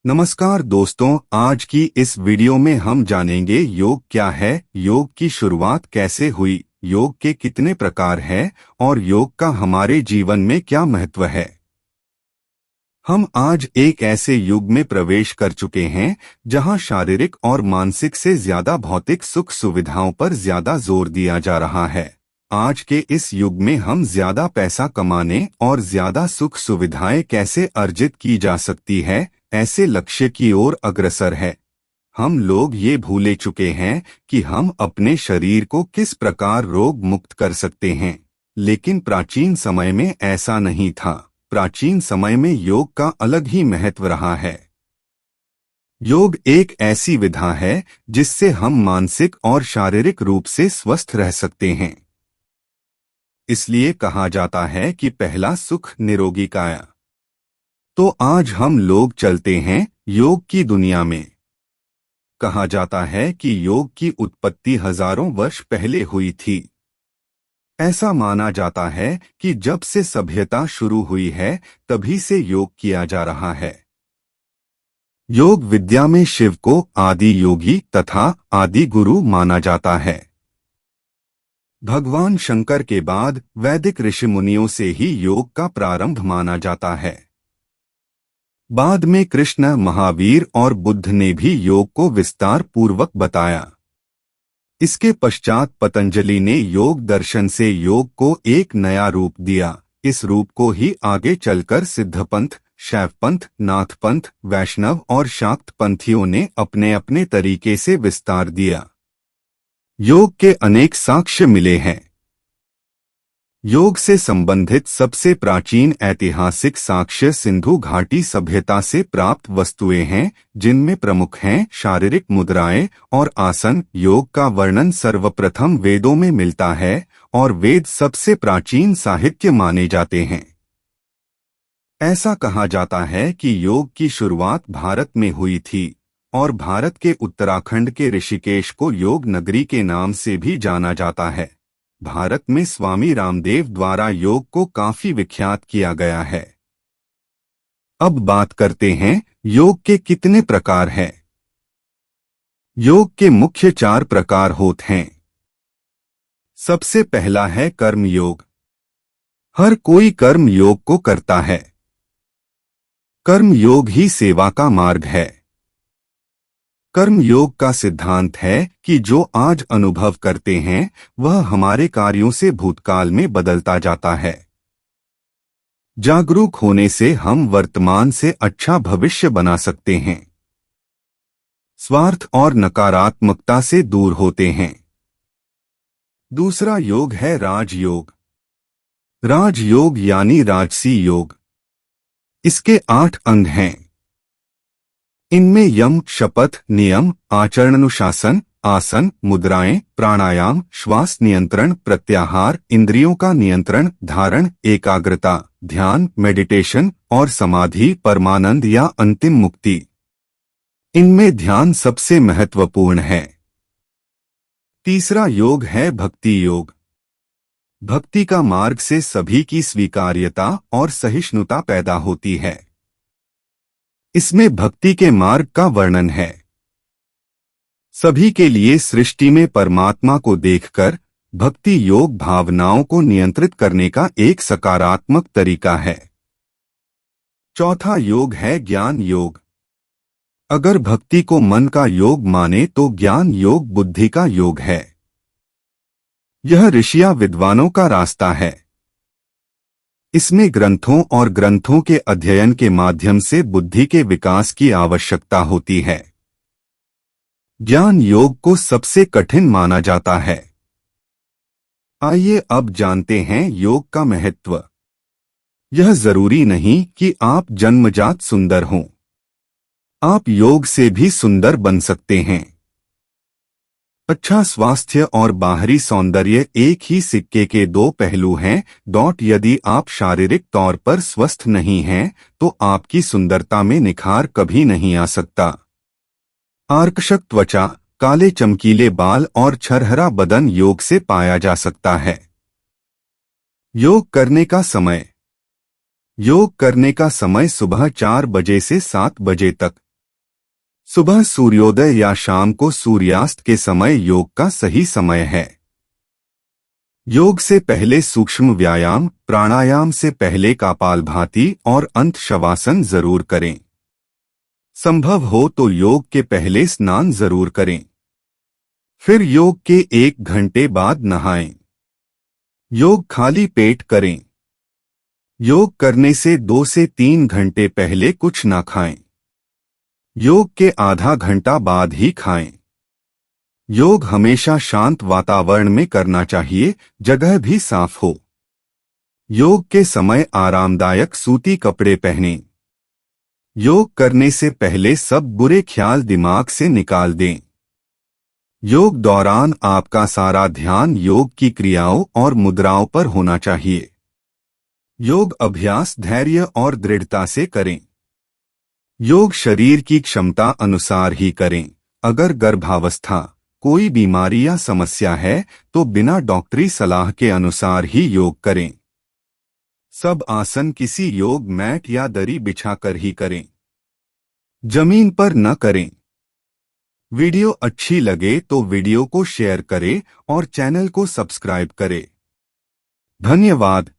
नमस्कार दोस्तों, आज की इस वीडियो में हम जानेंगे योग क्या है, योग की शुरुआत कैसे हुई, योग के कितने प्रकार हैं और योग का हमारे जीवन में क्या महत्व है। हम आज एक ऐसे युग में प्रवेश कर चुके हैं जहां शारीरिक और मानसिक से ज्यादा भौतिक सुख सुविधाओं पर ज्यादा जोर दिया जा रहा है। आज के इस युग में हम ज्यादा पैसा कमाने और ज्यादा सुख सुविधाएं कैसे अर्जित की जा सकती है, ऐसे लक्ष्य की ओर अग्रसर है। हम लोग ये भूले चुके हैं कि हम अपने शरीर को किस प्रकार रोग मुक्त कर सकते हैं। लेकिन प्राचीन समय में ऐसा नहीं था। प्राचीन समय में योग का अलग ही महत्व रहा है। योग एक ऐसी विधा है जिससे हम मानसिक और शारीरिक रूप से स्वस्थ रह सकते हैं। इसलिए कहा जाता है कि पहला सुख निरोगी काया। तो आज हम लोग चलते हैं योग की दुनिया में। कहा जाता है कि योग की उत्पत्ति हजारों वर्ष पहले हुई थी। ऐसा माना जाता है कि जब से सभ्यता शुरू हुई है तभी से योग किया जा रहा है। योग विद्या में शिव को आदि योगी तथा आदि गुरु माना जाता है। भगवान शंकर के बाद वैदिक ऋषि मुनियों से ही योग का प्रारंभ माना जाता है। बाद में कृष्ण, महावीर और बुद्ध ने भी योग को विस्तार पूर्वक बताया। इसके पश्चात पतंजलि ने योग दर्शन से योग को एक नया रूप दिया। इस रूप को ही आगे चलकर सिद्धपंथ, शैवपंथ, नाथपंथ, वैष्णव और शाक्त पंथियों ने अपने अपने तरीके से विस्तार दिया। योग के अनेक साक्ष्य मिले हैं। योग से संबंधित सबसे प्राचीन ऐतिहासिक साक्ष्य सिंधु घाटी सभ्यता से प्राप्त वस्तुएं हैं, जिनमें प्रमुख हैं शारीरिक मुद्राएं और आसन। योग का वर्णन सर्वप्रथम वेदों में मिलता है और वेद सबसे प्राचीन साहित्य माने जाते हैं। ऐसा कहा जाता है कि योग की शुरुआत भारत में हुई थी और भारत के उत्तराखंड के ऋषिकेश को योग नगरी के नाम से भी जाना जाता है। भारत में स्वामी रामदेव द्वारा योग को काफी विख्यात किया गया है। अब बात करते हैं योग के कितने प्रकार हैं। योग के मुख्य 4 प्रकार होते हैं। सबसे पहला है कर्म योग। हर कोई कर्म योग को करता है। कर्म योग ही सेवा का मार्ग है। कर्म योग का सिद्धांत है कि जो आज अनुभव करते हैं वह हमारे कार्यों से भूतकाल में बदलता जाता है। जागरूक होने से हम वर्तमान से अच्छा भविष्य बना सकते हैं। स्वार्थ और नकारात्मकता से दूर होते हैं। दूसरा योग है राजयोग। राजयोग यानी राजसी योग। इसके 8 अंग हैं। इनमें यम, शपथ, नियम, आचरणानुशासन, आसन, मुद्राएं, प्राणायाम, श्वास नियंत्रण, प्रत्याहार, इंद्रियों का नियंत्रण, धारण, एकाग्रता, ध्यान, मेडिटेशन और समाधि, परमानंद या अंतिम मुक्ति। इनमें ध्यान सबसे महत्वपूर्ण है। तीसरा योग है भक्ति योग। भक्ति का मार्ग से सभी की स्वीकार्यता और सहिष्णुता पैदा होती है। इसमें भक्ति के मार्ग का वर्णन है। सभी के लिए सृष्टि में परमात्मा को देखकर भक्ति योग भावनाओं को नियंत्रित करने का एक सकारात्मक तरीका है। चौथा योग है ज्ञान योग। अगर भक्ति को मन का योग माने तो ज्ञान योग बुद्धि का योग है। यह ऋषिया विद्वानों का रास्ता है। इसमें ग्रंथों और ग्रंथों के अध्ययन के माध्यम से बुद्धि के विकास की आवश्यकता होती है। ज्ञान योग को सबसे कठिन माना जाता है। आइए अब जानते हैं योग का महत्व। यह जरूरी नहीं कि आप जन्मजात सुंदर हों। आप योग से भी सुंदर बन सकते हैं। अच्छा स्वास्थ्य और बाहरी सौंदर्य एक ही सिक्के के 2 पहलू हैं। यदि आप शारीरिक तौर पर स्वस्थ नहीं हैं तो आपकी सुंदरता में निखार कभी नहीं आ सकता। आकर्षक त्वचा, काले चमकीले बाल और छरहरा बदन योग से पाया जा सकता है। योग करने का समय। योग करने का समय सुबह 4 बजे से 7 बजे तक। सुबह सूर्योदय या शाम को सूर्यास्त के समय योग का सही समय है। योग से पहले सूक्ष्म व्यायाम, प्राणायाम से पहले कपालभाति और अंत शवासन जरूर करें। संभव हो तो योग के पहले स्नान जरूर करें। फिर योग के 1 घंटे बाद नहाएं। योग खाली पेट करें। योग करने से 2 से 3 घंटे पहले कुछ ना खाएं। योग के आधा घंटा बाद ही खाएं। योग हमेशा शांत वातावरण में करना चाहिए, जगह भी साफ हो। योग के समय आरामदायक सूती कपड़े पहनें। योग करने से पहले सब बुरे ख्याल दिमाग से निकाल दें। योग दौरान आपका सारा ध्यान योग की क्रियाओं और मुद्राओं पर होना चाहिए। योग अभ्यास धैर्य और दृढ़ता से करें। योग शरीर की क्षमता अनुसार ही करें। अगर गर्भावस्था, कोई बीमारी या समस्या है तो बिना डॉक्टरी सलाह के अनुसार ही योग करें। सब आसन किसी योग मैट या दरी बिछाकर ही करें, जमीन पर न करें। वीडियो अच्छी लगे तो वीडियो को शेयर करें और चैनल को सब्सक्राइब करें। धन्यवाद।